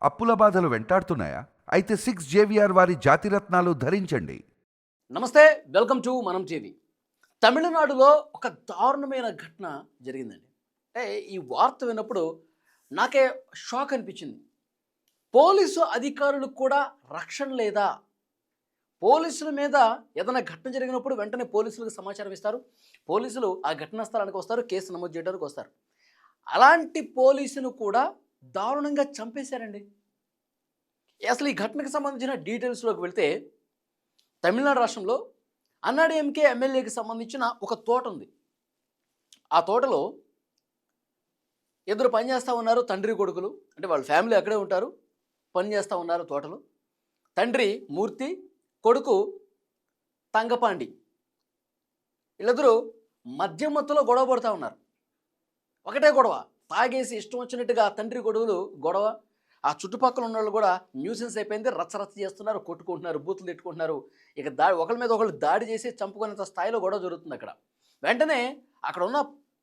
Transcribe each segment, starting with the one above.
అప్పుల బాధలు వెంటాడుతున్నాయా? అయితే 6 జేవిఆర్ వారి జాతిరత్నాలు ధరించండి. నమస్తే, వెల్కమ్ టు మనం టీవీ. తమిళనాడులో ఒక దారుణమైన ఘటన జరిగిందండి. అంటే ఈ వార్త విన్నప్పుడు నాకే షాక్ అనిపించింది. పోలీసు అధికారులకు కూడా రక్షణ లేదా? పోలీసుల మీద ఏదైనా ఘటన జరిగినప్పుడు వెంటనే పోలీసులకు సమాచారం ఇస్తారు. పోలీసులు ఆ ఘటనా స్థలానికి వస్తారు, కేసు నమోదు చేయడానికి వస్తారు. అలాంటి పోలీసును కూడా దారుణంగా చంపేశారండి. అసలు ఈ ఘటనకు సంబంధించిన డీటెయిల్స్లోకి వెళ్తే, తమిళనాడు రాష్ట్రంలో అన్నాడీఎంకే ఎమ్మెల్యేకి సంబంధించిన ఒక తోట ఉంది. ఆ తోటలో ఇద్దరు పనిచేస్తూ ఉన్నారు, తండ్రి కొడుకులు. అంటే వాళ్ళ ఫ్యామిలీ అక్కడే ఉంటారు, పనిచేస్తూ ఉన్నారు తోటలో. తండ్రి మూర్తి, కొడుకు తంగపాండి. వీళ్ళిద్దరూ మద్యం మత్తులో గొడవ పడుతూ ఉన్నారు. ఒకటే గొడవ, తాగేసి ఇష్టం వచ్చినట్టుగా తండ్రి కొడుకులు గొడవ. ఆ చుట్టుపక్కల ఉన్న వాళ్ళు కూడా న్యూసెన్స్ అయిపోయింది, రచ్చరచ్చ చేస్తున్నారు, కొట్టుకుంటున్నారు, బూతులు తిట్టుకుంటున్నారు. ఇక ఒకళ్ళ మీద ఒకళ్ళు దాడి చేసి చంపుకునేంత స్థాయిలో గొడవ జరుగుతుంది అక్కడ. వెంటనే అక్కడ ఉన్న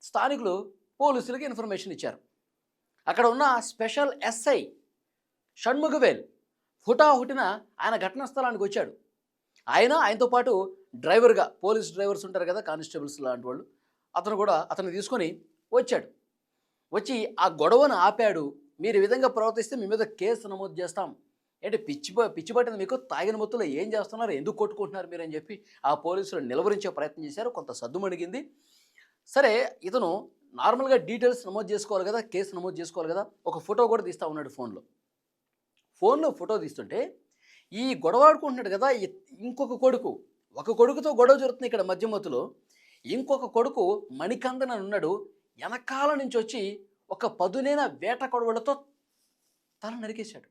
స్థానికులు పోలీసులకి ఇన్ఫర్మేషన్ ఇచ్చారు. అక్కడ ఉన్న స్పెషల్ ఎస్ఐ షణ్ముగవేల్ హుటాహుటిన ఆయన ఘటనా స్థలానికి వచ్చాడు. ఆయనతో పాటు డ్రైవర్గా, పోలీస్ డ్రైవర్స్ ఉంటారు కదా, కానిస్టేబుల్స్ లాంటి వాళ్ళు, అతను కూడా అతన్ని తీసుకొని వచ్చాడు. వచ్చి ఆ గొడవను ఆపాడు. మీరు ఈ విధంగా ప్రవర్తిస్తే మీ మీద కేసు నమోదు చేస్తాం. ఏంటి పిచ్చి పట్టింది మీకు? తాగిన మొత్తంలో ఏం చేస్తున్నారు, ఎందుకు కొట్టుకుంటున్నారు మీరు అని చెప్పి ఆ పోలీసులు నిలవరించే ప్రయత్నం చేశారు. కొంత సద్దుమణిగింది. సరే, ఇతను నార్మల్గా డీటెయిల్స్ నమోదు చేసుకోవాలి కదా, కేసు నమోదు చేసుకోవాలి కదా, ఒక ఫోటో కూడా తీస్తూ ఉన్నాడు ఫోన్లో ఫోటో తీస్తుంటే, ఈ గొడవ ఆడుకుంటున్నాడు కదా ఇంకొక కొడుకు, ఒక కొడుకుతో గొడవ జరుగుతుంది ఇక్కడ మధ్యమత్తులో. ఇంకొక కొడుకు మణికందన్ అని ఉన్నాడు. వెనకాల నుంచి వచ్చి ఒక పదునైన వేట కొడవలతో తల నరికేశాడు.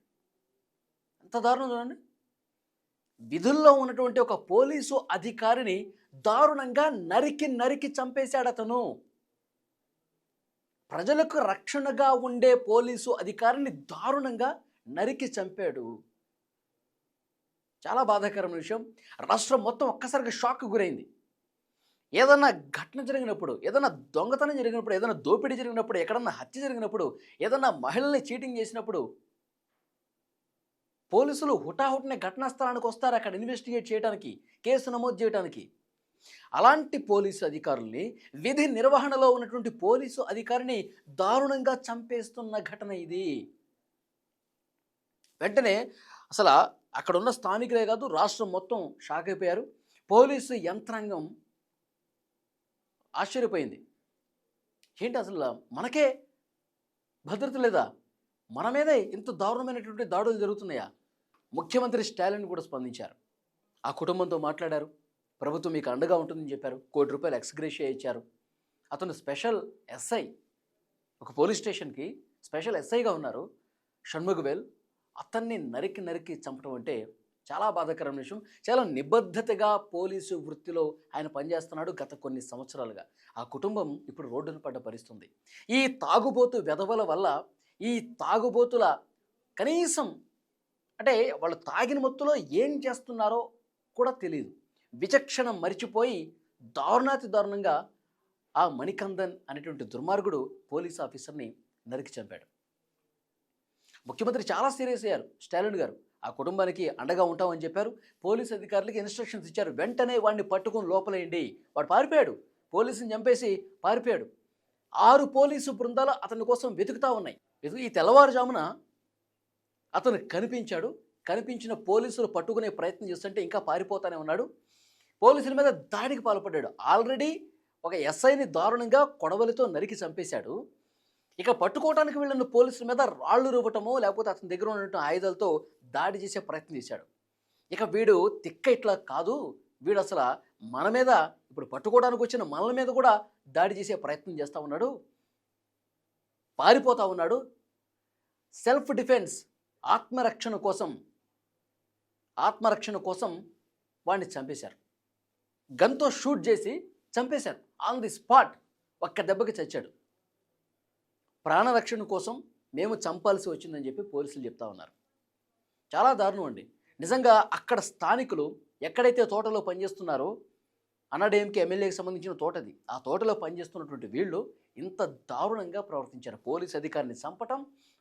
ఎంత దారుణం చూడండి. విధుల్లో ఉన్నటువంటి ఒక పోలీసు అధికారిని దారుణంగా నరికి చంపేశాడు అతను. ప్రజలకు రక్షణగా ఉండే పోలీసు అధికారిని దారుణంగా నరికి చంపాడు. చాలా బాధాకరమైన విషయం. రాష్ట్రం మొత్తం ఒక్కసారిగా షాక్కు గురైంది. ఏదన్నా ఘటన జరిగినప్పుడు, ఏదైనా దొంగతనం జరిగినప్పుడు, ఏదైనా దోపిడీ జరిగినప్పుడు, ఎక్కడన్నా హత్య జరిగినప్పుడు, ఏదన్నా మహిళల్ని చీటింగ్ చేసినప్పుడు పోలీసులు హుటాహుటిన ఘటనా స్థలానికి వస్తారు, అక్కడ ఇన్వెస్టిగేట్ చేయడానికి, కేసు నమోదు చేయడానికి. అలాంటి పోలీసు అధికారుల్ని, విధి నిర్వహణలో ఉన్నటువంటి పోలీసు అధికారిని దారుణంగా చంపేస్తున్న ఘటన ఇది. వెంటనే అసలు అక్కడున్న స్థానికులే కాదు, రాష్ట్రం మొత్తం షాక్ అయిపోయారు. పోలీసు యంత్రాంగం ఆశ్చర్యపోయింది. ఏంటి అసలు మనకే భద్రత లేదా? మన మీదే ఇంత దారుణమైనటువంటి దాడులు జరుగుతున్నాయా? ముఖ్యమంత్రి స్టాలిన్ కూడా స్పందించారు. ఆ కుటుంబంతో మాట్లాడారు. ప్రభుత్వం మీకు అండగా ఉంటుందని చెప్పారు. ₹1 కోటి ఎక్స్‌గ్రేషియా ఇచ్చారు. అతను స్పెషల్ ఎస్ఐ, ఒక పోలీస్ స్టేషన్కి స్పెషల్ ఎస్ఐగా ఉన్నారు షణ్ముగవేల్. అతన్ని నరికి చంపడం అంటే చాలా బాధాకరమైన విషయం. చాలా నిబద్ధతగా పోలీసు వృత్తిలో ఆయన పనిచేస్తున్నాడు గత కొన్ని సంవత్సరాలుగా. ఆ కుటుంబం ఇప్పుడు రోడ్డున పడ్డ పరిస్థితుంది. ఈ తాగుబోతు వెధవల వల్ల, ఈ తాగుబోతుల కనీసం అంటే వాళ్ళు తాగిన మత్తులో ఏం చేస్తున్నారో కూడా తెలియదు. విచక్షణ మరిచిపోయి దారుణాతి దారుణంగా ఆ మణికందన్ అనేటువంటి దుర్మార్గుడు పోలీస్ ఆఫీసర్ని నరికి చంపాడు. ముఖ్యమంత్రి చాలా సీరియస్ అయ్యారు స్టాలిన్ గారు. ఆ కుటుంబానికి అండగా ఉంటామని చెప్పారు. పోలీస్ అధికారులకి ఇన్స్ట్రక్షన్స్ ఇచ్చారు. వెంటనే వాడిని పట్టుకొని లోపలేయండి. వాడు పారిపోయాడు, పోలీసుని చంపేసి పారిపోయాడు. 6 పోలీసు బృందాలు అతని కోసం వెతుకుతూ ఉన్నాయి. ఈ తెల్లవారుజామున అతను కనిపించాడు. కనిపించిన పోలీసులు పట్టుకునే ప్రయత్నం చేస్తుంటే ఇంకా పారిపోతానే ఉన్నాడు. పోలీసుల మీద దాడికి పాల్పడ్డాడు. ఆల్రెడీ ఒక ఎస్ఐని దారుణంగా కొడవలితో నరికి చంపేశాడు. ఇక పట్టుకోవడానికి వెళ్ళిన పోలీసుల మీద రాళ్ళు రువ్వటమో, లేకపోతే అతని దగ్గర ఉన్నటువంటి ఆయుధాలతో దాడి చేసే ప్రయత్నం చేశాడు. ఇక వీడు తిక్క ఇట్లా కాదు, వీడు అసలు మన మీద, ఇప్పుడు పట్టుకోవడానికి వచ్చిన మనల మీద కూడా దాడి చేసే ప్రయత్నం చేస్తూ ఉన్నాడు, పారిపోతూ ఉన్నాడు. సెల్ఫ్ డిఫెన్స్, ఆత్మరక్షణ కోసం వాడిని చంపేశారు. గన్తో షూట్ చేసి చంపేశారు. ఆన్ ది స్పాట్ ఒక్క దెబ్బకి చచ్చాడు. ప్రాణరక్షణ కోసం మేము చంపాల్సి వచ్చిందని చెప్పి పోలీసులు చెప్తా ఉన్నారు. చాలా దారుణం అండి నిజంగా. అక్కడ స్థానికులు ఎక్కడైతే తోటలో పనిచేస్తున్నారో అన్నాడీఎంకే ఎమ్మెల్యేకి సంబంధించిన తోటది. ఆ తోటలో పనిచేస్తున్నటువంటి వీళ్ళు ఇంత దారుణంగా ప్రవర్తించారు. పోలీస్ అధికారిని చంపటం,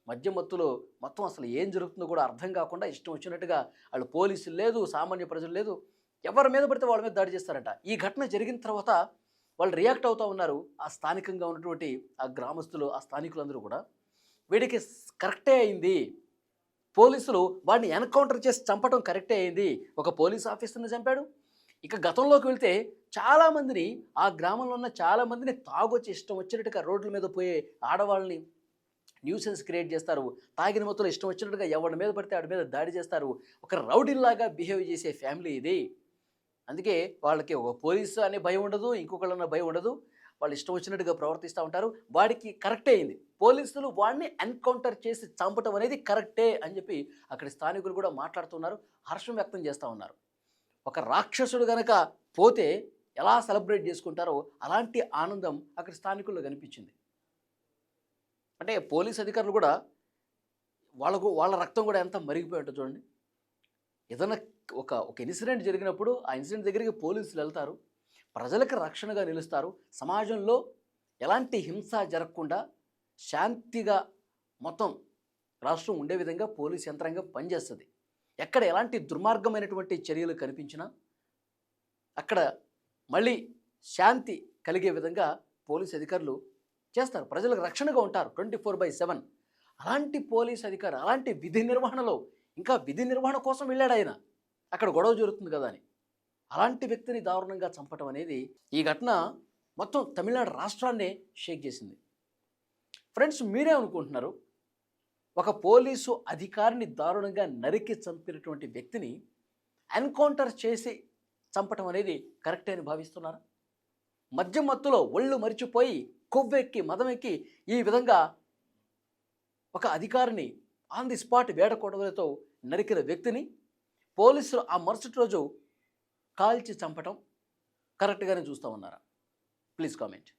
మద్యం మత్తులో మొత్తం అసలు ఏం జరుగుతుందో కూడా అర్థం కాకుండా ఇష్టం వచ్చినట్టుగా వాళ్ళు పోలీసులు లేదు, సామాన్య ప్రజలు లేదు, ఎవరి మీద పడితే వాళ్ళ మీద దాడి చేస్తారట. ఈ ఘటన జరిగిన తర్వాత వాళ్ళు రియాక్ట్ అవుతూ ఉన్నారు. ఆ స్థానికంగా ఉన్నటువంటి ఆ గ్రామస్తులు, ఆ స్థానికులందరూ కూడా వీడికి కరెక్టే అయింది, పోలీసులు వాడిని ఎన్కౌంటర్ చేసి చంపడం కరెక్టే అయింది, ఒక పోలీస్ ఆఫీసర్ని చంపాడు. ఇక గతంలోకి వెళ్తే చాలామందిని, ఆ గ్రామంలో ఉన్న చాలామందిని తాగొచ్చి ఇష్టం వచ్చినట్టుగా రోడ్ల మీద పోయే ఆడవాళ్ళని న్యూసెన్స్ క్రియేట్ చేస్తారు. తాగిన మొత్తంలో ఇష్టం వచ్చినట్టుగా ఎవరి మీద పడితే వాడి మీద దాడి చేస్తారు. ఒక రౌడీలాగా బిహేవ్ చేసే ఫ్యామిలీ ఇది. అందుకే వాళ్ళకి ఒక పోలీసు అనే భయం ఉండదు, ఇంకొకళ్ళన్న భయం ఉండదు. వాళ్ళు ఇష్టం వచ్చినట్టుగా ప్రవర్తిస్తూ ఉంటారు. వాడికి కరెక్టే అయింది, పోలీసులు వాడిని ఎన్కౌంటర్ చేసి చంపటం అనేది కరెక్టే అని చెప్పి అక్కడి స్థానికులు కూడా మాట్లాడుతున్నారు, హర్షం వ్యక్తం చేస్తూ ఉన్నారు. ఒక రాక్షసుడు గనక పోతే ఎలా సెలబ్రేట్ చేసుకుంటారో అలాంటి ఆనందం అక్కడ స్థానికుల్లో కనిపించింది. అంటే పోలీస్ అధికారులు కూడా వాళ్ళ రక్తం కూడా ఎంత మరిగిపోయి ఉంటుంది చూడండి. ఏదైనా ఒక ఇన్సిడెంట్ జరిగినప్పుడు ఆ ఇన్సిడెంట్ దగ్గరికి పోలీసులు వెళ్తారు, ప్రజలకు రక్షణగా నిలుస్తారు, సమాజంలో ఎలాంటి హింస జరగకుండా శాంతిగా మొత్తం రాష్ట్రం ఉండే విధంగా పోలీస్ యంత్రాంగం పనిచేస్తుంది. ఎక్కడ ఎలాంటి దుర్మార్గమైనటువంటి చర్యలు కనిపించినా అక్కడ మళ్ళీ శాంతి కలిగే విధంగా పోలీస్ అధికారులు చేస్తారు, ప్రజలకు రక్షణగా ఉంటారు 24/7. అలాంటి పోలీస్ అధికారి అలాంటి విధి నిర్వహణలో, ఇంకా విధి నిర్వహణ కోసం వెళ్ళాడు ఆయన, అక్కడ గొడవ జరుగుతుంది కదా అని అలాంటి వ్యక్తిని దారుణంగా చంపటం అనేది, ఈ ఘటన మొత్తం తమిళనాడు రాష్ట్రాన్నే షేక్ చేసింది. ఫ్రెండ్స్, మీరే అనుకుంటున్నారు, ఒక పోలీసు అధికారిని దారుణంగా నరికి చంపినటువంటి వ్యక్తిని ఎన్కౌంటర్ చేసి చంపటం అనేది కరెక్టే అని భావిస్తున్నారా? మద్యం మత్తులో ఒళ్ళు మరిచిపోయి కొవ్వెక్కి మదమెక్కి ఈ విధంగా ఒక అధికారిని ఆన్ ది స్పాట్ వేడకొడవలతో నరికిన వ్యక్తిని పోలీసులు ఆ మరుసటి రోజు కాల్చి చంపటం కరెక్ట్గానే చూస్తూ ఉన్నారా? Please comment.